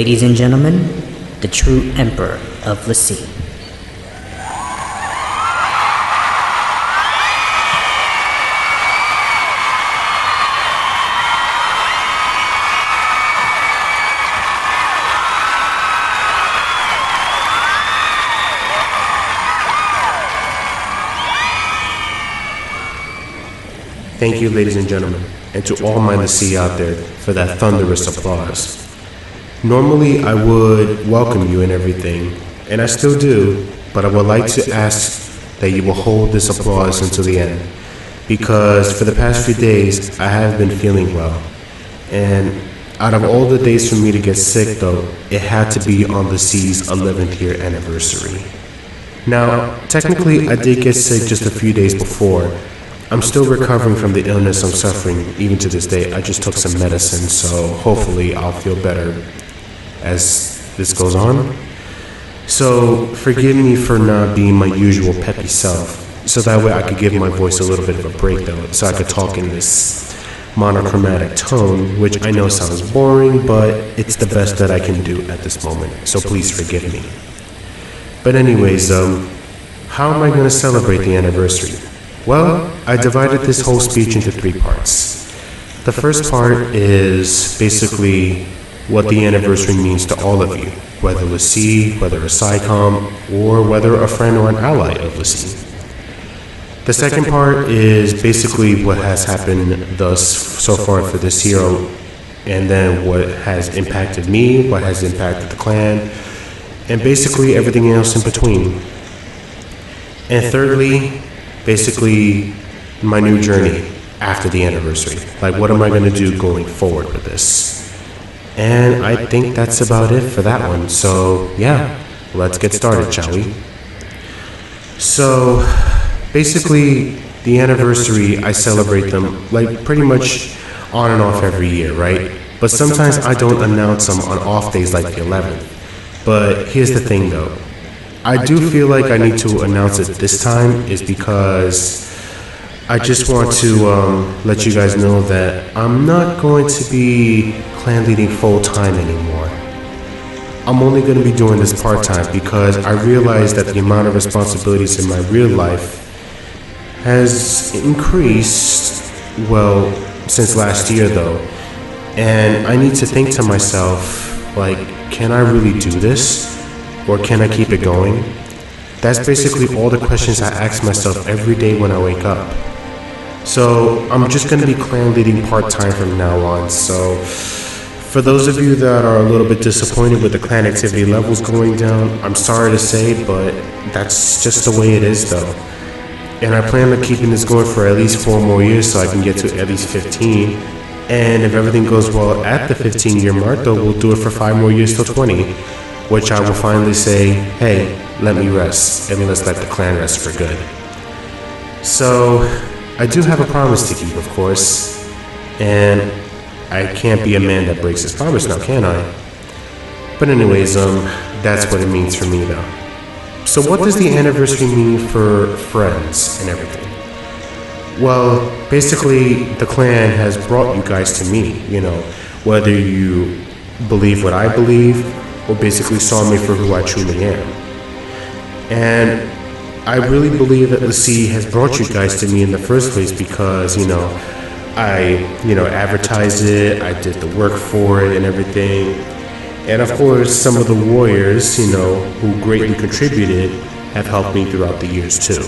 Ladies and gentlemen, the true Emperor of the Sea. Thank you, ladies and gentlemen, and to all my Lassie out there for that thunderous applause. Normally, I would welcome you and everything, and I still do, but I would like to ask that you will hold this applause until the end, because for the past few days, I have been feeling well, and out of all the days for me to get sick, though, it had to be on the Sea's 11th year anniversary. Now, technically, I did get sick just a few days before. I'm still recovering from the illness I'm suffering even to this day. I just took some medicine, so hopefully I'll feel better as this goes on. So forgive me for not being my usual peppy self, so that way I could give my voice a little bit of a break though, so I could talk in this monochromatic tone, which I know sounds boring, but it's the best that I can do at this moment, so please forgive me. But anyways, how am I going to celebrate the anniversary? Well, I divided this whole speech into 3 parts. The first part is basically what the anniversary means to all of you, whether Lassie, whether a SciComm, or whether a friend or an ally of Lassie. The second part is basically what has happened thus so far for this hero, and then what has impacted me, what has impacted the clan, and basically everything else in between. And thirdly, basically my new journey after the anniversary. Like, what am I going to do going forward with this? And I think that's about it for that one. So yeah, let's get started, shall we? So basically the anniversary, I celebrate them like pretty much on and off every year, right? But sometimes I don't announce them on off days like the 11th. But here's the thing though, I do feel like I need to announce it this time is because I just want to let you guys know that I'm not going to be clan leading full time anymore. I'm only going to be doing this part time because I realize that the amount of responsibilities in my real life has increased, well, since last year though, and I need to think to myself, like, can I really do this? Or can I keep it going? That's basically all the questions I ask myself every day when I wake up. So I'm just going to be clan leading part-time from now on. So for those of you that are a little bit disappointed with the clan activity levels going down, I'm sorry to say, but that's just the way it is though. And I plan on keeping this going for at least 4 more years so I can get to at least 15. And if everything goes well at the 15-year mark though, we'll do it for 5 more years till 20. Which I will finally say, hey, let me rest, and let's let the clan rest for good. So, I do have a promise to keep, of course, and I can't be a man that breaks his promise now, can I? But anyways, that's what it means for me, though. So what does the anniversary mean for friends and everything? Well, basically, the clan has brought you guys to me, you know, whether you believe what I believe, or basically saw me for who I truly am. And I really believe that Lassie has brought you guys to me in the first place because, I advertised it, I did the work for it and everything. And of course, some of the warriors, who greatly contributed have helped me throughout the years too.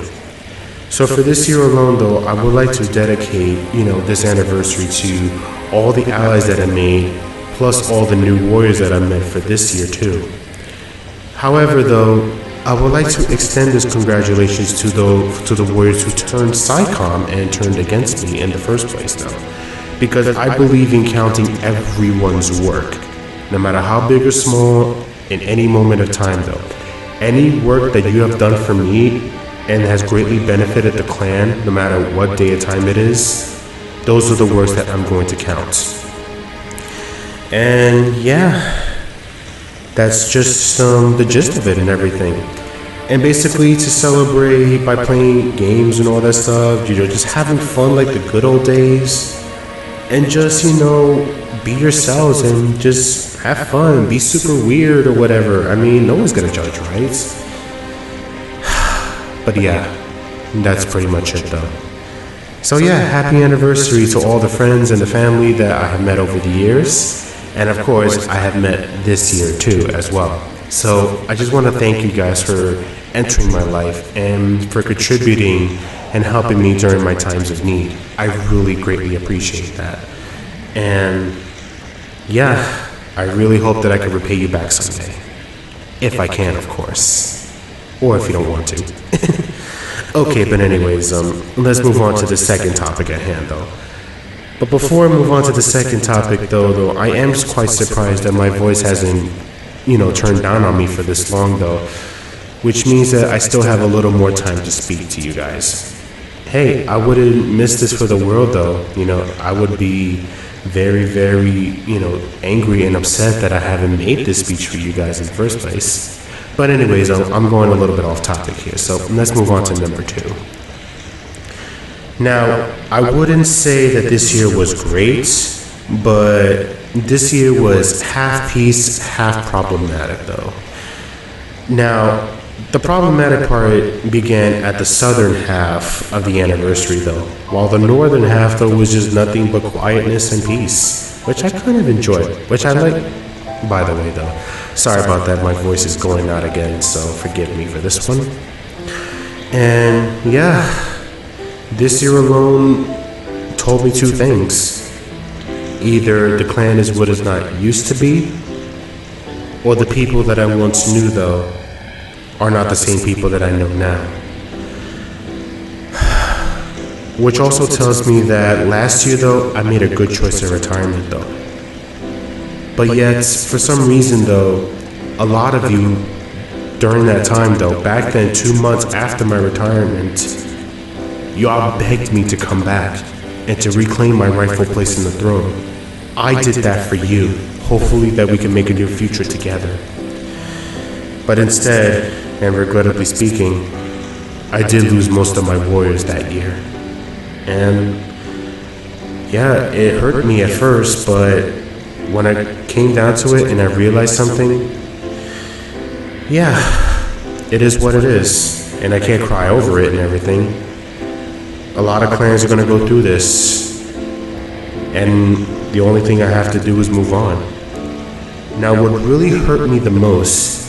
So for this year alone though, I would like to dedicate, this anniversary to all the allies that I made, plus all the new warriors that I met for this year too. However though, I would like to extend this congratulations to the warriors who turned SciComm and turned against me in the first place though. Because I believe in counting everyone's work, no matter how big or small, in any moment of time though. Any work that you have done for me and has greatly benefited the clan, no matter what day of time it is, those are the works that I'm going to count. And yeah, that's just the gist of it and everything. And basically to celebrate by playing games and all that stuff, just having fun like the good old days. and just, be yourselves and just have fun, be super weird or whatever. I mean, no one's gonna judge, right? But yeah, that's pretty much it though. So yeah, happy anniversary to all the friends and the family that I have met over the years. And of course, I have met this year too as well. So I just want to thank you guys for entering my life and for contributing and helping me during my times of need. I really greatly appreciate that. And yeah, I really hope that I can repay you back someday. If I can, of course. Or if you don't want to. Okay, but anyways, let's move on to the second topic at hand though. But before I move on to the second topic though, I am quite surprised that my voice hasn't, turned down on me for this long though. Which means that I still have a little more time to speak to you guys. Hey, I wouldn't miss this for the world though. I would be very, very, angry and upset that I haven't made this speech for you guys in the first place. But anyways, I'm going a little bit off topic here, so let's move on to number 2. Now, I wouldn't say that this year was great, but this year was half peace, half problematic though. Now, the problematic part began at the southern half of the anniversary though, while the northern half though was just nothing but quietness and peace, which I kind of enjoyed, which I like. By the way though, sorry about that, my voice is going out again, so forgive me for this one. And yeah, this year alone told me 2 things. Either the clan is what it's not used to be, or the people that I once knew though are not the same people that I know now. Which also tells me that last year though, I made a good choice in retirement though. But yet, for some reason though, a lot of you during that time though, back then 2 months after my retirement, you all begged me to come back and to reclaim my rightful place in the throne. I did that for you, hopefully that we can make a new future together. But instead, and regrettably speaking, I did lose most of my warriors that year. And yeah, it hurt me at first, but when I came down to it and I realized something, yeah, it is what it is, and I can't cry over it and everything. A lot of clans are going to go through this, and the only thing I have to do is move on. Now, what really hurt me the most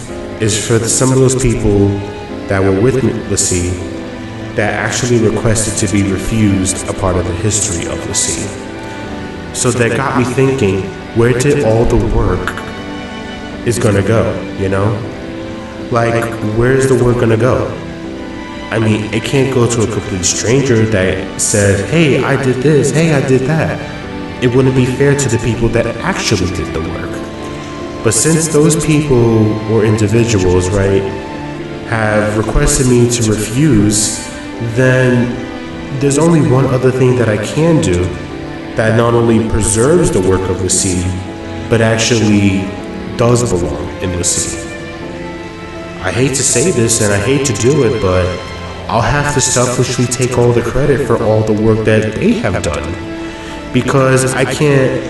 is for some of those people that were with me, LaCie, that actually requested to be refused a part of the history of LaCie. So that got me thinking, where did all the work is gonna go, Like, where's the work gonna go? I mean, it can't go to a complete stranger that says, hey, I did this, hey, I did that. It wouldn't be fair to the people that actually did the work. But since those people or individuals, right, have requested me to refuse, then there's only one other thing that I can do that not only preserves the work of LaCie, but actually does belong in LaCie. I hate to say this and I hate to do it, but I'll have to selfishly take all the credit for all the work that they have done, because I can't,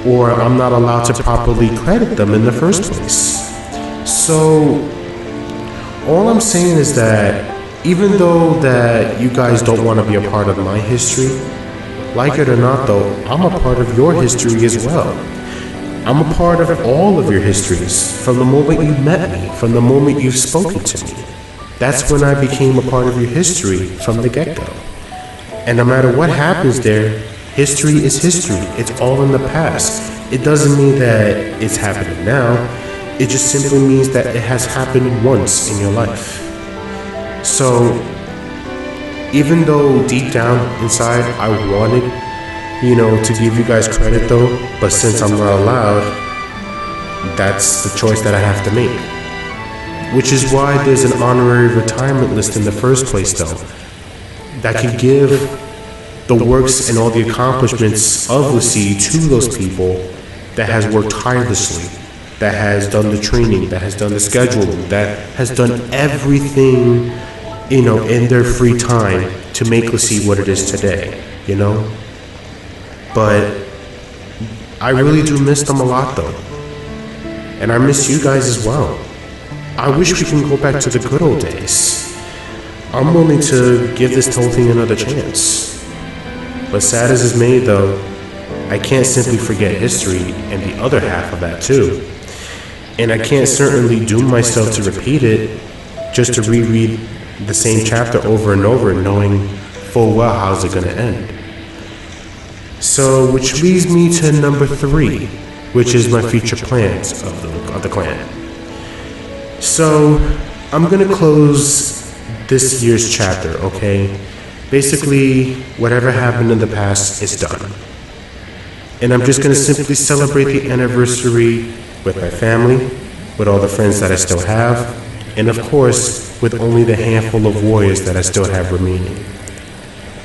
or I'm not allowed to properly credit them in the first place. So all I'm saying is that even though that you guys don't want to be a part of my history, like it or not though, I'm a part of your history as well. I'm a part of all of your histories, from the moment you met me, from the moment you've spoken to me. That's when I became a part of your history from the get-go. And no matter what happens there, history is history. It's all in the past. It doesn't mean that it's happening now. It just simply means that it has happened once in your life. So, even though deep down inside I wanted, to give you guys credit though, but since I'm not allowed, that's the choice that I have to make. Which is why there's an honorary retirement list in the first place though, that can give the works and all the accomplishments of LaCie to those people that has worked tirelessly, that has done the training, that has done the scheduling, that has done everything, in their free time to make LaCie what it is today, But I really do miss them a lot though. And I miss you guys as well. I wish we can go back to the good old days. I'm willing to give this whole thing another chance. But sad as it's made though, I can't simply forget history and the other half of that too. And I can't certainly doom myself to repeat it just to reread the same chapter over and over, knowing full well how's it gonna end. So, which leads me to number 3, which is my future plans of the clan. So, I'm gonna close this year's chapter, okay? Basically, whatever happened in the past is done. And I'm just gonna simply celebrate the anniversary with my family, with all the friends that I still have, and of course, with only the handful of warriors that I still have remaining.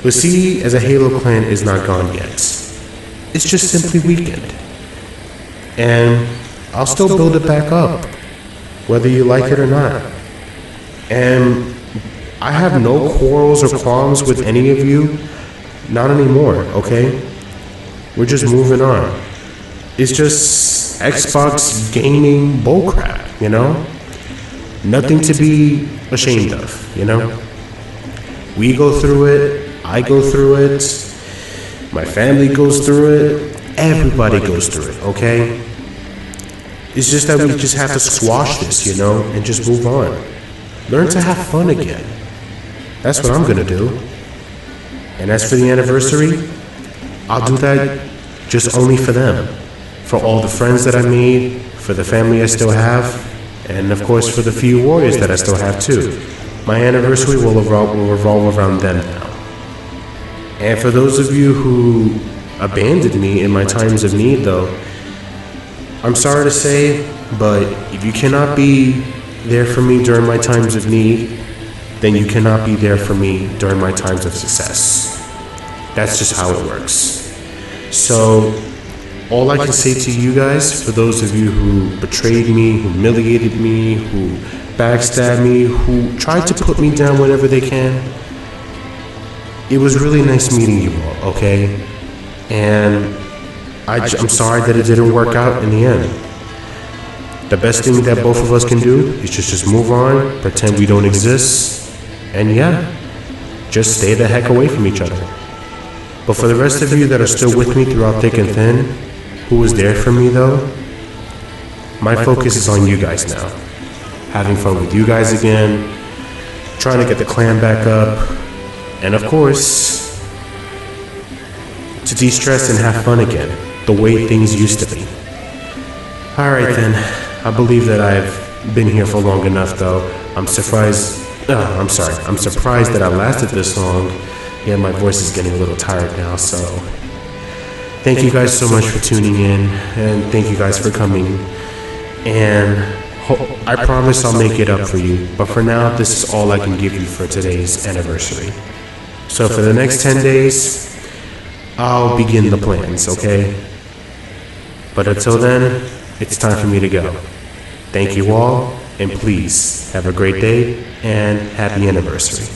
But see, as a Halo clan is not gone yet. It's just simply weakened. And I'll still build it back up, whether you like it or not. And I have no quarrels or qualms with any of you, not anymore, okay? We're just moving on. It's just Xbox gaming bullcrap, you know? Nothing to be ashamed of, you know? We go through it, I go through it, my family goes through it, everybody goes through it, okay? It's just that we just have to squash this, you know, and just move on. Learn to have fun again. That's what I'm gonna do. And as for the anniversary, I'll do that just only for them. For all the friends that I made, for the family I still have, and of course for the few warriors that I still have too. My anniversary will revolve around them now. And for those of you who abandoned me in my times of need though, I'm sorry to say, but if you cannot be there for me during my times of need, then you cannot be there for me during my times of success. That's just how it works. So, all I can say to you guys, for those of you who betrayed me, who humiliated me, who backstabbed me, who tried to put me down whenever they can, it was really nice meeting you all, okay? And I'm sorry that it didn't work out in the end. The best thing that both of us can do is just move on, pretend we don't exist, and yeah, just stay the heck away from each other. But for the rest of you that are still with me throughout thick and thin, who was there for me though, my focus is on you guys now. Having fun with you guys again, trying to get the clan back up, and of course, to de-stress and have fun again, the way things used to be. Alright then, I believe that I've been here for long enough though. I'm surprised that I lasted this long. Yeah, my voice is getting a little tired now, so thank you guys so much for tuning in, and thank you guys for coming. And I promise I'll make it up for you, but for now, this is all I can give you for today's anniversary. So for the next 10 days, I'll begin the plans, okay? But until then, it's time for me to go. Thank you all, and please have a great day and happy anniversary.